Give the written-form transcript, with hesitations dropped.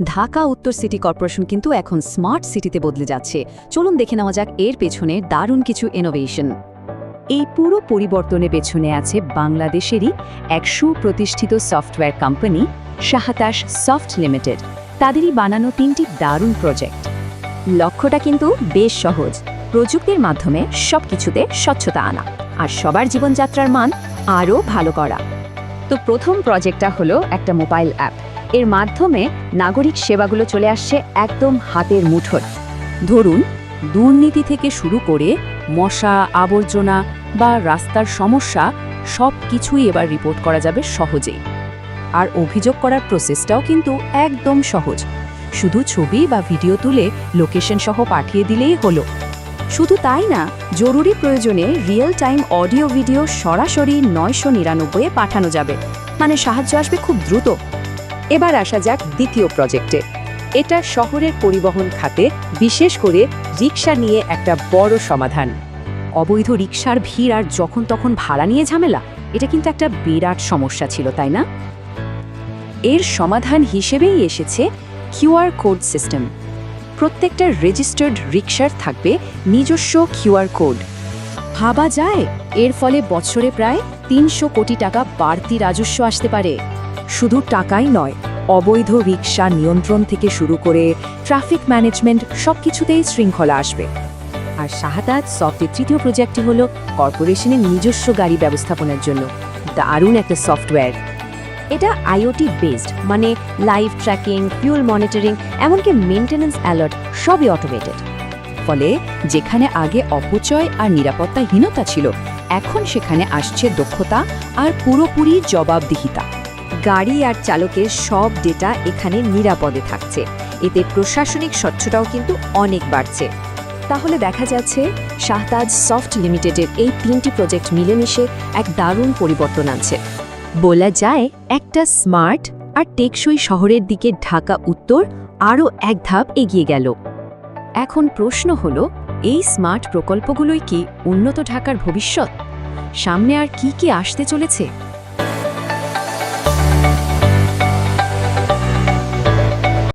ঢাকা উত্তর city corporation কিন্তু এখন স্মার্ট সিটিতে বদলে যাচ্ছে। চলুন দেখে নেওয়া যাক এর পেছনে দারুণ কিছু ইনোভেশন। এই পুরো পরিবর্তনের পেছনে আছে বাংলাদেশেরই এক সুপ্রতিষ্ঠিত সফটওয়্যার কোম্পানি শাহতাশ সফট লিমিটেড। তাদেরই বানানো 3টি দারুণ প্রজেক্ট। লক্ষ্যটা কিন্তু বেশ সহজ, প্রযুক্তির মাধ্যমে সবকিছুতে স্বচ্ছতা আনা আর সবার জীবনযাত্রার মান আরও ভালো করা। তো প্রথম প্রজেক্টটা হলো একটা মোবাইল অ্যাপ। এর মাধ্যমে নাগরিক সেবাগুলো চলে আসছে একদম হাতের মুঠোয়। ধরুন, দুর্নীতি থেকে শুরু করে মশা, আবর্জনা বা রাস্তার সমস্যা সব কিছুই এবার রিপোর্ট করা যাবে সহজেই। আর অভিযোগ করার প্রসেসটাও কিন্তু একদম সহজ, শুধু ছবি বা ভিডিও তুলে লোকেশন সহ পাঠিয়ে দিলেই হলো। শুধু তাই না, জরুরি প্রয়োজনে রিয়েল টাইম অডিও ভিডিও সরাসরি 999-এ পাঠানো যাবে, মানে সাহায্য আসবে খুব দ্রুত। এবার আসা যাক দ্বিতীয় প্রজেক্টে। এটা শহরের পরিবহন খাতে, বিশেষ করে রিকশা নিয়ে একটা বড় সমাধান। অবৈধ রিকশার ভিড় আর যখন তখন ভাড়া নিয়ে ঝামেলা, এটা কিন্তু একটা বিরাট সমস্যা ছিল, তাই না? এর সমাধান হিসেবেই এসেছে কিউআর কোড সিস্টেম। প্রত্যেকটা রেজিস্টার্ড রিকশার থাকবে নিজস্ব কিউআর কোড। ভাবা যায়, এর ফলে বছরে প্রায় 300 কোটি টাকা বাড়তি রাজস্ব আসতে পারে। শুধু টাকাই নয়, অবৈধ রিকশা নিয়ন্ত্রণ থেকে শুরু করে ট্রাফিক ম্যানেজমেন্ট সবকিছুতেই শৃঙ্খলা আসবে। আর শাহতাজ সফটের তৃতীয় প্রজেক্টটি হলো কর্পোরেশনের নিজস্ব গাড়ি ব্যবস্থাপনার জন্য দারুণ একটা সফটওয়্যার। এটা আইওটি বেসড, মানে লাইভ ট্র্যাকিং, ফিউল মনিটরিং, এমনকি মেইনটেনেন্স অ্যালার্ট সবই অটোমেটেড। ফলে যেখানে আগে অপচয় আর নিরাপত্তাহীনতা ছিল, এখন সেখানে আসছে দক্ষতা আর পুরোপুরি জবাবদিহিতা। গাড়ি আর চালকের সব ডেটা এখানে নিরাপদে থাকছে। এতে প্রশাসনিক স্বচ্ছতাও কিন্তু অনেক বাড়ছে। তাহলে দেখা যাচ্ছে শাহতাজ সফট লিমিটেডের এই 3টি প্রজেক্ট মিলেমিশে এক দারুণ পরিবর্তন আনছে। বলা যায়, একটা স্মার্ট আর টেকসই শহরের দিকে ঢাকা উত্তর আরও এক ধাপ এগিয়ে গেল। এখন প্রশ্ন হলো, এই স্মার্ট প্রকল্পগুলোই কি উন্নত ঢাকার ভবিষ্যৎ? সামনে আর কি আসতে চলেছে?